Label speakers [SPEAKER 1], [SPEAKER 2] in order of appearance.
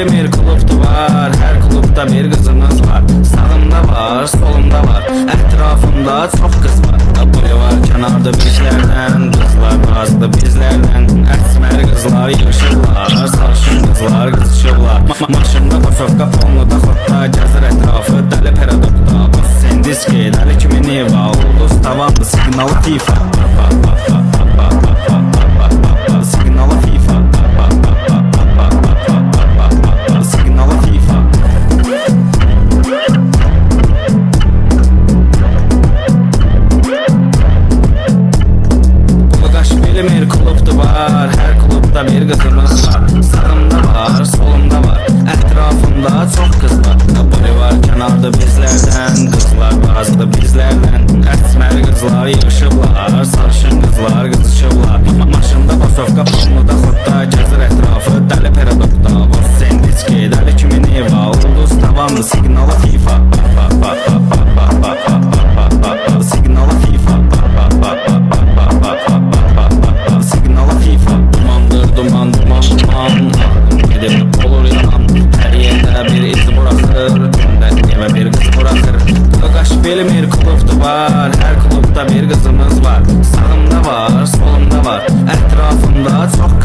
[SPEAKER 1] bilmir klubda var, her klubda bir kızımız var. Sağımda var, solumda var, etrafımda çok kız var. Buraya var kenarda bizlerden, kızlar bazı bizlerden. Esmer kızlar yığışırlar, sarışın kızlar kızışırlar. Maşında koşovka fonluda xotda gəzir etrafı dəli paradokda. Bas sen diski, dəli kimi neva, ulduz tavanlı signalı FIFA. Signalı FIFA. Signalı FIFA. Bulgaş bilmir klubda var, her klubda bir kızımız var. Sağımda var, solumda var, etrafımda çok kız var. Böyle var kenarda bizlerden, kızlar bazı bizlerden. Esmer kızlar yığışırlar, sarışın kızlar kızışırlar. Maşında basovka fonluda xotda gəzir etrafı dəli paradokda. Vos sen diski, dəli kimi neva, ulduz tavanlı signalı FIFA. Signalı FIFA. Signalı FIFA. Dumandır duman duman duman, gidip olur yalan. Her yerde bir iz bırakır, yeme bir kız bırakır. Bulgaş bilmir klubda var, her klubda bir kızımız var. Sağımda var, solumda var, etrafımda çok